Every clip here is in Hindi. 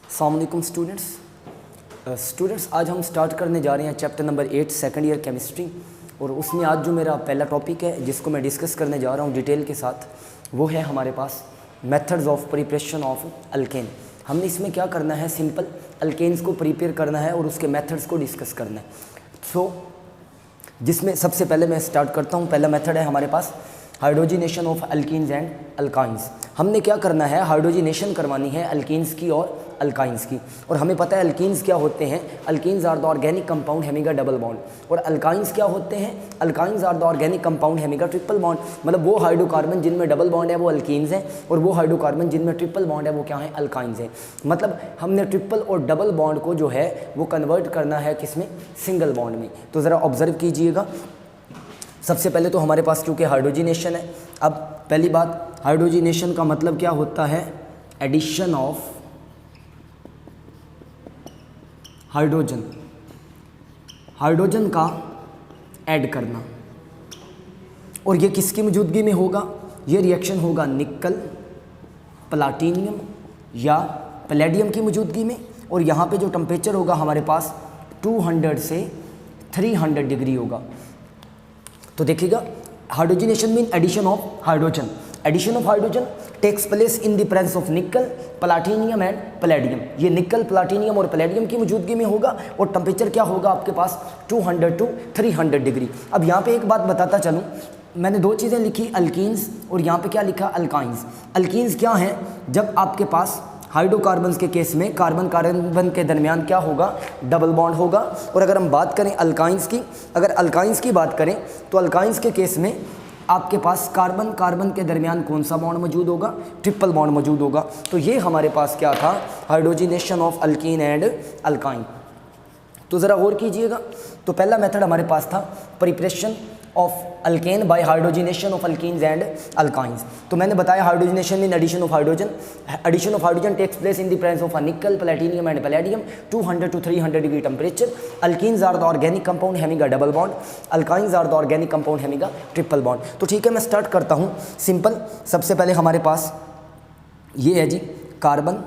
अस्सलाम वालेकुम स्टूडेंट्स, आज हम स्टार्ट करने जा रहे हैं chapter number 8 second year chemistry. और उसमें आज जो मेरा पहला टॉपिक है जिसको मैं डिस्कस करने जा रहा हूँ डिटेल के साथ, वो है हमारे पास methods of preparation of alkane. हमने इसमें क्या करना है, सिंपल अल्केन्स को प्रिपेयर करना है और उसके मेथड्स को डिस्कस करना है। सो जिसमें सबसे पहले मैं स्टार्ट करता हूँ। पहला मेथड है हमारे पास hydrogenation of alkenes and alkynes. हमने क्या करना है, हाइड्रोजिनेशन करवानी है अल्कीन्स की और अल्काइंस की। और हमें पता है अल्कीन्स क्या होते हैं, alkenes are the organic compound having a double bond. और अल्काइंस क्या होते हैं, alkynes are the organic compound having a triple bond. मतलब वो हाइड्रोकार्बन जिनमें डबल बॉन्ड है वो अल्कीन्स हैं, और वो हाइड्रोकार्बन जिनमें ट्रिपल बॉन्ड है वो क्या है, अल्काइंस हैं। मतलब हमने ट्रिपल और डबल बॉन्ड को जो है वो कन्वर्ट करना है किसमें, सिंगल बॉन्ड में। तो ज़रा ऑब्जर्व कीजिएगा। सबसे पहले तो हमारे पास क्योंकि हाइड्रोजिनेशन है, अब पहली बात, हाइड्रोजिनेशन का मतलब क्या होता है, एडिशन ऑफ हाइड्रोजन, हाइड्रोजन का ऐड करना। और ये किसकी मौजूदगी में होगा, ये रिएक्शन होगा निकल प्लाटिनियम या पैलेडियम की मौजूदगी में। और यहाँ पे जो टेम्परेचर होगा हमारे पास 200 से 300 डिग्री होगा। तो देखिएगा, hydrogenation mean addition of hydrogen. Addition of hydrogen takes place in the presence of nickel platinum and palladium. ये निकल प्लाटिनियम और पैलेडियम की मौजूदगी में होगा। और टेम्परेचर क्या होगा आपके पास 200 टू 300 डिग्री। अब यहाँ पे एक बात बताता चलूँ, मैंने दो चीज़ें लिखी, अल्कीन्स और यहाँ पे क्या लिखा, अल्काइंस। अल्कीन्स क्या हैं, जब आपके पास हाइड्रोकार्बन्स के केस में कार्बन कार्बन के दरमियान क्या होगा, डबल बॉन्ड होगा। और अगर हम बात करें अल्काइंस की, अगर अल्काइंस की बात करें तो अल्काइंस के केस में आपके पास कार्बन कार्बन के दरमियान कौन सा बॉन्ड मौजूद होगा, ट्रिपल बॉन्ड मौजूद होगा। तो ये हमारे पास क्या था, hydrogenation of alkyne and alkyne. तो ज़रा गौर कीजिएगा। तो पहला मेथड हमारे पास था preparation of alkane by hydrogenation of alkenes and alkynes. तो मैंने बताया hydrogenation in addition of hydrogen. Addition of hydrogen takes place in the presence of nickel platinum and palladium, 200 to 300 degree temperature. Alkenes are the organic compound having a double bond, alkynes are the organic compound having a triple bond. तो ठीक है, मैं स्टार्ट करता हूँ सिंपल। सबसे पहले हमारे पास ये है जी कार्बन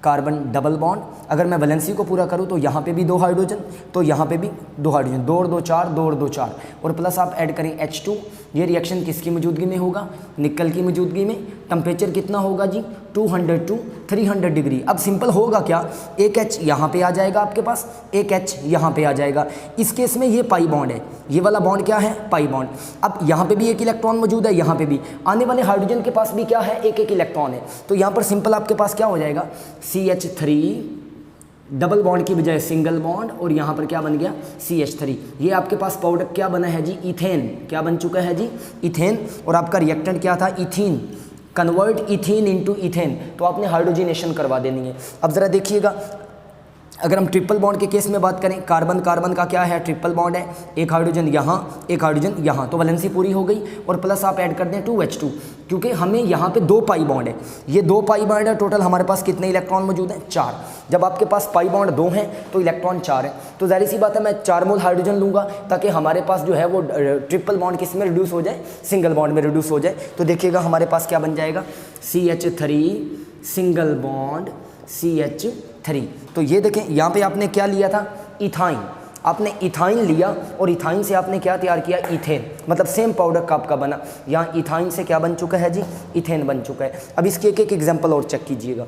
कार्बन डबल बॉन्ड। अगर मैं वैलेंसी को पूरा करूँ तो यहाँ पे भी 2 हाइड्रोजन, तो यहाँ पे भी 2 हाइड्रोजन, 2 और 2 4, 2 और 2 4, और प्लस आप ऐड करें H2। ये रिएक्शन किसकी मौजूदगी में होगा, निकल की मौजूदगी में। टेम्परेचर कितना होगा जी, 200 टू 300 डिग्री। अब सिंपल होगा क्या, एक H यहाँ पे आ जाएगा आपके पास, एक H यहाँ पे आ जाएगा। इस केस में ये पाई बॉन्ड है, ये वाला बॉन्ड क्या है, पाई बॉन्ड। अब यहाँ पे भी एक इलेक्ट्रॉन मौजूद है, यहाँ पे भी। आने वाले हाइड्रोजन के पास भी क्या है, एक एक इलेक्ट्रॉन है। तो यहाँ पर सिंपल आपके पास क्या हो जाएगा, CH3 डबल बॉन्ड की बजाय सिंगल बॉन्ड, और यहाँ पर क्या बन गया, CH3। ये आपके पास पाउडर क्या बना है जी, इथेन। क्या बन चुका है जी, इथेन। और आपका रिएक्टेंट क्या था, ethene. Convert ethene into ethane. तो आपने हाइड्रोजिनेशन करवा देनी है। अब ज़रा देखिएगा, अगर हम ट्रिपल बॉन्ड के केस में बात करें, कार्बन कार्बन का क्या है, ट्रिपल बॉन्ड है, एक हाइड्रोजन यहाँ, एक हाइड्रोजन यहाँ, तो वैलेंसी पूरी हो गई। और प्लस आप ऐड कर दें 2H2, क्योंकि हमें यहाँ पे 2 पाई बॉन्ड है। ये 2 पाई बॉन्ड है, टोटल हमारे पास कितने इलेक्ट्रॉन मौजूद हैं, 4। जब आपके पास पाई बॉन्ड 2 हैं तो इलेक्ट्रॉन 4 है। तो जाहिर सी बात है, मैं 4 मोल हाइड्रोजन लूँगा ताकि हमारे पास जो है वो ट्रिपल बॉन्ड किस में रिड्यूस हो जाए, सिंगल बॉन्ड में रिड्यूस हो जाए। तो देखिएगा हमारे पास क्या बन जाएगा, CH3 सिंगल बॉन्ड CH3। तो ये देखें, यहाँ पे आपने क्या लिया था, इथाइन। आपने इथाइन लिया और इथाइन से आपने क्या तैयार किया, इथेन। मतलब सेम पाउडर का आपका बना। यहाँ इथाइन से क्या बन चुका है जी, इथेन बन चुका है। अब इसके एक एक एग्जाम्पल और चेक कीजिएगा।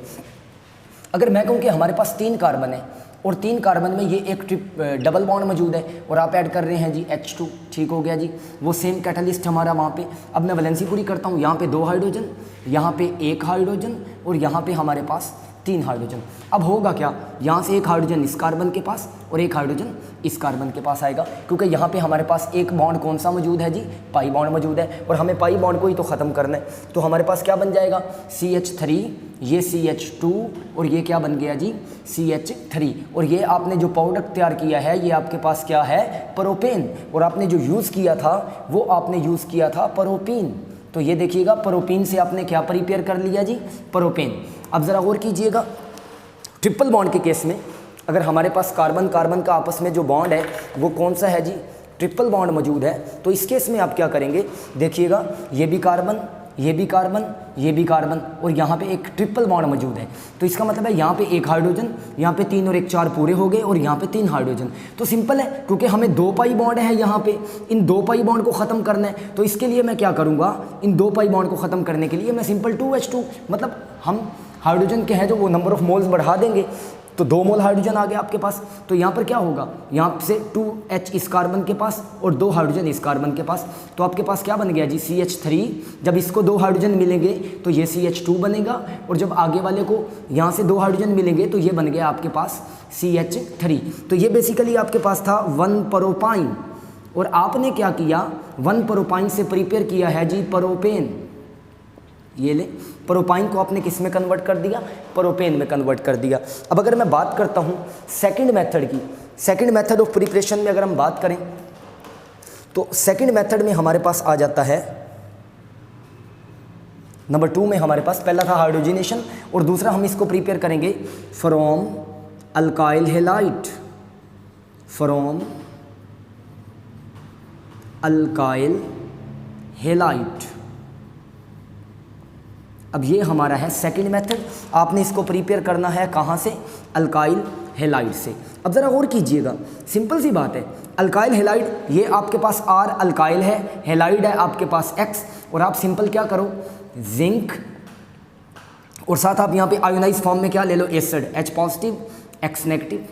अगर मैं कहूँ कि हमारे पास 3 कार्बन है और 3 कार्बन में ये एक डबल बॉन्ड मौजूद है, और आप ऐड कर रहे हैं जी H2, ठीक हो गया जी, वो सेम कैटलिस्ट हमारा वहाँ पे। अब मैं वैलेंसी पूरी करता हूँ, यहाँ पे 2 हाइड्रोजन, यहाँ पे 1 हाइड्रोजन, और यहाँ पे हमारे पास 3 हाइड्रोजन। अब होगा क्या, यहाँ से एक हाइड्रोजन इस कार्बन के पास और एक हाइड्रोजन इस कार्बन के पास आएगा, क्योंकि यहाँ पे हमारे पास एक बॉन्ड कौन सा मौजूद है जी, पाई बॉन्ड मौजूद है, और हमें पाई बॉन्ड को ही तो ख़त्म करना है। तो हमारे पास क्या बन जाएगा, CH3, ये CH2, और ये क्या बन गया जी, CH3। और ये आपने जो पाउडर तैयार किया है ये आपके पास क्या है, प्रोपेन। और आपने जो यूज़ किया था वो आपने यूज़ किया था प्रोपीन। तो ये देखिएगा, प्रोपीन से आपने क्या प्रिपेयर कर लिया जी, प्रोपेन। अब ज़रा गौर कीजिएगा, ट्रिपल बॉन्ड के केस में अगर हमारे पास कार्बन कार्बन का आपस में जो बॉन्ड है वो कौन सा है जी, ट्रिपल बॉन्ड मौजूद है। तो इस केस में आप क्या करेंगे, देखिएगा, ये भी कार्बन, ये भी कार्बन और यहाँ पे एक ट्रिपल बॉन्ड मौजूद है। तो इसका मतलब है यहाँ पे एक हाइड्रोजन, यहाँ पे 3 और 1 4 पूरे हो गए और यहाँ पे 3 हाइड्रोजन। तो सिंपल है, क्योंकि हमें 2 पाई बॉन्ड है यहाँ पे, इन 2 पाई बॉन्ड को ख़त्म करना है। तो इसके लिए मैं क्या करूँगा, इन 2 पाई बॉन्ड को ख़त्म करने के लिए मैं सिंपल 2H2, मतलब हम हाइड्रोजन के हैं जो वो नंबर ऑफ मोल्स बढ़ा देंगे, तो 2 मोल हाइड्रोजन आ गया आपके पास। तो यहाँ पर क्या होगा, यहाँ से 2H इस कार्बन के पास और 2 हाइड्रोजन इस कार्बन के पास, तो आपके पास क्या बन गया जी CH3। जब इसको 2 हाइड्रोजन मिलेंगे तो ये CH2 बनेगा, और जब आगे वाले को यहाँ से 2 हाइड्रोजन मिलेंगे तो ये बन गया आपके पास CH3। तो ये बेसिकली आपके पास था 1 प्रोपाइन, और आपने क्या किया, 1 प्रोपाइन से प्रिपेयर किया है जी प्रोपेन। ये ले, प्रोपाइन को आपने किस में कन्वर्ट कर दिया, प्रोपेन में कन्वर्ट कर दिया। अब अगर मैं बात करता हूँ सेकंड मेथड की, सेकंड मेथड ऑफ प्रिपरेशन में अगर हम बात करें तो सेकंड मेथड में हमारे पास आ जाता है नंबर 2 में हमारे पास पहला था हाइड्रोजिनेशन, और दूसरा हम इसको प्रिपेयर करेंगे from alkyl halide, from alkyl halide. अब ये हमारा है सेकंड मेथड, आपने इसको प्रिपेयर करना है कहाँ से, अल्काइल हैलाइड से। अब ज़रा और कीजिएगा, सिंपल सी बात है, अल्काइल हैलाइड ये आपके पास R अल्काइल है, हैलाइड है आपके पास X, और आप सिंपल क्या करो, जिंक, और साथ आप यहाँ पे आयोनाइज फॉर्म में क्या ले लो, acid, H positive X negative.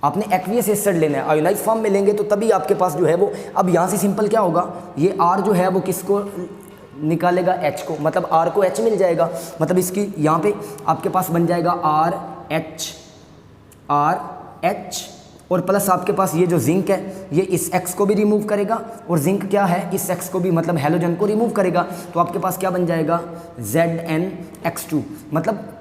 आपने एक्वियस एसिड लेना है, आयोनाइज फॉर्म में लेंगे तो तभी आपके पास जो है वो, अब यहाँ से सिंपल क्या होगा, ये R जो है वो किसको निकालेगा, H को, मतलब R को H मिल जाएगा, मतलब इसकी यहाँ पे आपके पास बन जाएगा RH, और प्लस आपके पास ये जो जिंक है ये इस X को भी रिमूव करेगा, और जिंक क्या है, इस X को भी, मतलब हैलोजन को रिमूव करेगा। तो आपके पास क्या बन जाएगा, ZnX2, मतलब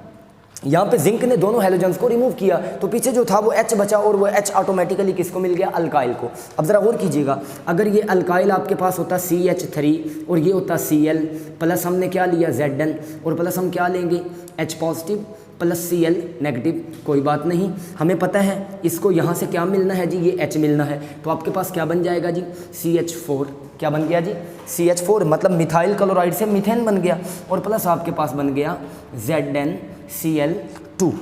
यहाँ पे जिंक ने दोनों हैलोजन्स को रिमूव किया, तो पीछे जो था वो H बचा, और वो H ऑटोमेटिकली किसको मिल गया, अल्काइल को। अब ज़रा और कीजिएगा, अगर ये अल्काइल आपके पास होता CH3 और ये होता Cl, प्लस हमने क्या लिया Zn, और प्लस हम क्या लेंगे H positive plus Cl negative, कोई बात नहीं, हमें पता है इसको यहाँ से क्या मिलना है जी, ये H मिलना है। तो आपके पास क्या बन जाएगा जी, CH4, क्या बन गया जी, CH4, मतलब मिथाइल क्लोराइड से मीथेन बन गया, और प्लस आपके पास बन गया ZnCl2।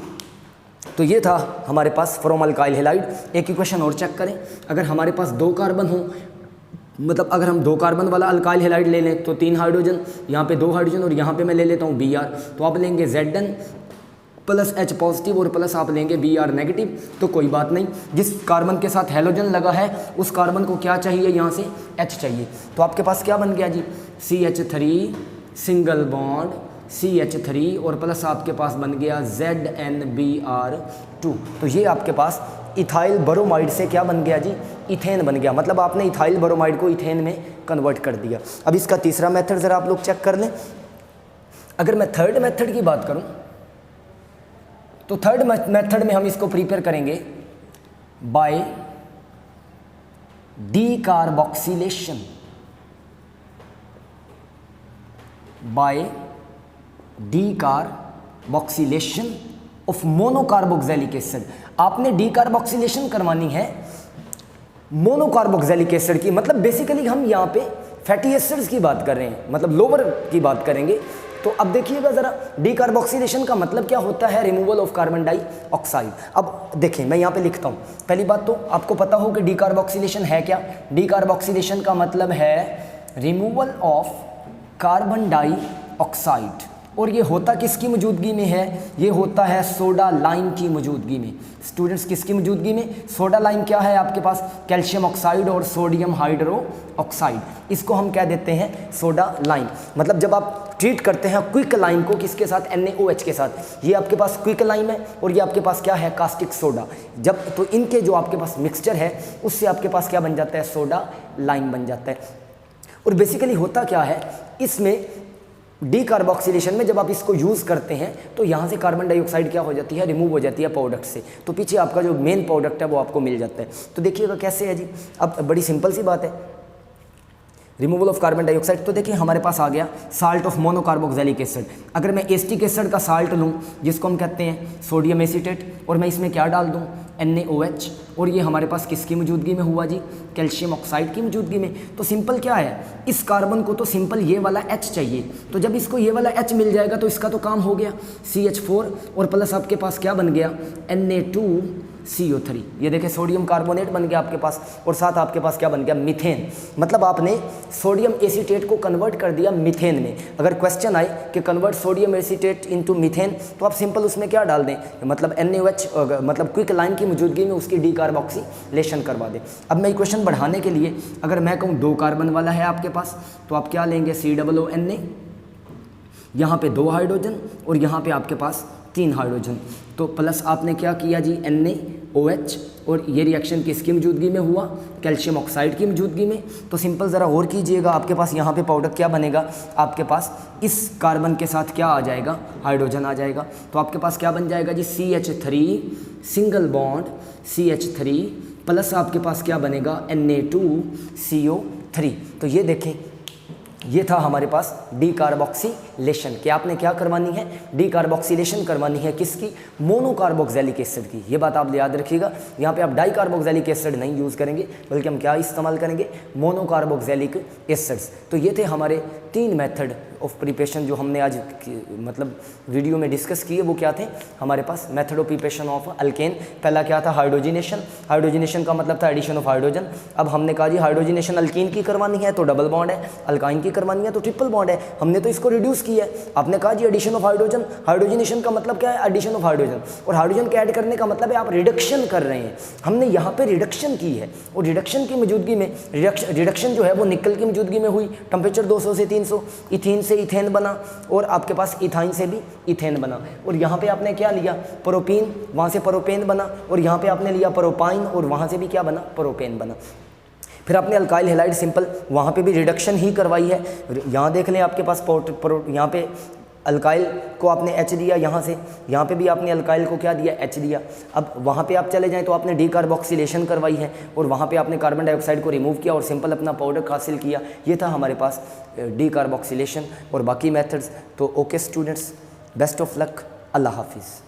तो ये था हमारे पास फ्रॉम अल्काइल हैलाइड। एक इक्वेशन और चेक करें, अगर हमारे पास 2 कार्बन हो, मतलब अगर हम 2 कार्बन वाला अल्काइल हैलाइड ले लें तो 3 हाइड्रोजन, यहाँ पे 2 हाइड्रोजन, और यहाँ पे मैं ले लेता हूँ Br, तो आप लेंगे Zn प्लस H पॉजिटिव और प्लस आप लेंगे Br नेगेटिव। तो कोई बात नहीं, जिस कार्बन के साथ हैलोजन लगा है उस कार्बन को क्या चाहिए, यहाँ से H चाहिए। तो आपके पास क्या बन गया जी, CH3 सिंगल बॉन्ड CH3, और प्लस आपके पास बन गया ZnBr2। तो ये आपके पास इथाइल ब्रोमाइड से क्या बन गया जी, इथेन बन गया, मतलब आपने इथाइल ब्रोमाइड को इथेन में कन्वर्ट कर दिया। अब इसका तीसरा मेथड ज़रा आप लोग चेक कर लें। अगर मैं थर्ड मेथड की बात करूं तो थर्ड मेथड में हम इसको प्रिपेयर करेंगे by decarboxylation, by decarboxylation of monocarboxylic acid. आपने डीकार्बोक्सिलेशन करवानी है मोनोकार्बोक्सिलिक एसिड की, मतलब बेसिकली हम यहाँ पे फैटी एसिड्स की बात कर रहे हैं, मतलब लोअर की बात करेंगे। तो अब देखिएगा ज़रा, डीकार्बोक्सिलेशन का मतलब क्या होता है, रिमूवल ऑफ कार्बन डाइऑक्साइड। अब देखें मैं यहाँ पे लिखता हूँ, पहली बात तो आपको पता हो कि डीकार्बोक्सिलेशन है क्या। डीकार्बोक्सिलेशन का मतलब है रिमूवल ऑफ कार्बन डाइऑक्साइड, और ये होता किसकी मौजूदगी में है, ये होता है सोडा लाइम की मौजूदगी में। स्टूडेंट्स किसकी मौजूदगी में, सोडा लाइम क्या है आपके पास, कैल्शियम ऑक्साइड और सोडियम हाइड्रो ऑक्साइड, इसको हम कह देते हैं सोडा लाइम। मतलब जब आप ट्रीट करते हैं क्विक लाइम को किसके साथ, NaOH के साथ, ये आपके पास क्विक लाइम है और ये आपके पास क्या है, कास्टिक सोडा। जब तो इनके जो आपके पास मिक्सचर है उससे आपके पास क्या बन जाता है, सोडा लाइम बन जाता है। और बेसिकली होता क्या है इसमें, डीकार्बोक्सिलेशन में जब आप इसको यूज़ करते हैं तो यहाँ से कार्बन डाइऑक्साइड क्या हो जाती है, रिमूव हो जाती है प्रोडक्ट से, तो पीछे आपका जो मेन प्रोडक्ट है वो आपको मिल जाता है। तो देखिएगा कैसे है जी, अब बड़ी सिंपल सी बात है, रिमूवल ऑफ कार्बन डाइऑक्साइड। तो देखिए हमारे पास आ गया साल्ट ऑफ मोनोकार्बोक्सिलिक एसिड। अगर मैं एसिटिक एसिड का साल्ट लूँ जिसको हम कहते हैं सोडियम एसीटेट, और मैं इसमें क्या डाल दूँ NaOH, और ये हमारे पास किसकी मौजूदगी में हुआ जी, कैल्शियम ऑक्साइड की मौजूदगी में। तो सिंपल क्या है, इस कार्बन को तो सिंपल ये वाला H चाहिए, तो जब इसको ये वाला H मिल जाएगा तो इसका तो काम हो गया, CH4 और प्लस आपके पास क्या बन गया Na2CO3। ये देखें सोडियम कार्बोनेट बन गया आपके पास, और साथ आपके पास क्या बन गया, मीथेन। मतलब आपने सोडियम एसीटेट को कन्वर्ट कर दिया मीथेन में। अगर क्वेश्चन आए कि convert sodium acetate into methane, तो आप सिंपल उसमें क्या डाल दें, मतलब NaOH मतलब क्विक लाइन की मौजूदगी में उसकी डीकार्बोक्सिलेशन करवा दें। अब मैं इक्वेशन बढ़ाने के लिए अगर मैं कहूँ 2 कार्बन वाला है आपके पास, तो आप क्या लेंगे COONA, यहाँ पे 2 हाइड्रोजन और यहाँ पे आपके पास 3 हाइड्रोजन, तो प्लस आपने क्या किया जी NaOH, और ये रिएक्शन किसकी मौजूदगी में हुआ, कैल्शियम ऑक्साइड की मौजूदगी में। तो सिंपल ज़रा और कीजिएगा, आपके पास यहाँ पे पाउडर क्या बनेगा, आपके पास इस कार्बन के साथ क्या आ जाएगा, हाइड्रोजन आ जाएगा। तो आपके पास क्या बन जाएगा जी CH3 single bond CH3 plus आपके पास क्या बनेगा Na2CO3। तो ये देखें, ये था हमारे पास डीकार्बोक्सिलेशन, कि आपने क्या करवानी है, डीकार्बोक्सिलेशन करवानी है किसकी, मोनोकार्बोक्सिलिक एसिड की। ये बात आप याद रखिएगा, यहाँ पे आप डाइकार्बोक्सिलिक एसिड नहीं यूज़ करेंगे, बल्कि हम क्या इस्तेमाल करेंगे, मोनोकार्बोक्सिलिक एसिड्स। तो ये थे हमारे 3 मेथड ऑफ प्रिपरेशन जो हमने आज मतलब वीडियो में डिस्कस किए। वो क्या थे हमारे पास, method of preparation of alkane. पहला क्या था, हाइड्रोजिनेशन। हाइड्रोजिनेशन का मतलब था एडिशन ऑफ हाइड्रोजन। अब हमने कहा जी हाइड्रोजिनेशन अल्कीन की करवानी है तो डबल बॉन्ड है, अल्काइन की करवानी है तो ट्रिपल बॉन्ड है। हमने तो इसको रिड्यूस किया है, आपने कहा जी एडिशन ऑफ हाइड्रोजन। हाइड्रोजिनेशन का मतलब क्या है, एडिशन ऑफ हाइड्रोजन, और हाइड्रोजन के ऐड करने का मतलब है आप रिडक्शन कर रहे हैं। हमने यहाँ पे रिडक्शन की है, और रिडक्शन की मौजूदगी में रिडक्शन जो है वो निकल की मौजूदगी में हुई, टेम्परेचर 200 से 300, इथीन से इथेन बना, और आपके पास इथाइन से भी इथेन बना। और यहाँ पे आपने क्या लिया, प्रोपीन, वहाँ से प्रोपेन बना, और यहाँ पे आपने लिया प्रोपाइन, और वहाँ से भी क्या बना, प्रोपेन बना। फिर आपने अल्काइल हैलाइड सिंपल, वहाँ पे भी रिडक्शन ही करवाई है। यहाँ देख लें आपके पास यहाँ पे अल्काइल को आपने H दिया, यहाँ से यहाँ पे भी आपने अल्काइल को क्या दिया, H दिया। अब वहाँ पे आप चले जाएं तो आपने डीकार्बोक्सिलेशन करवाई है, और वहाँ पे आपने कार्बन डाइऑक्साइड को रिमूव किया और सिंपल अपना पाउडर हासिल किया। ये था हमारे पास डीकार्बोक्सिलेशन और बाकी मेथड्स। तो okay students, best of luck, Allah हाफिज़।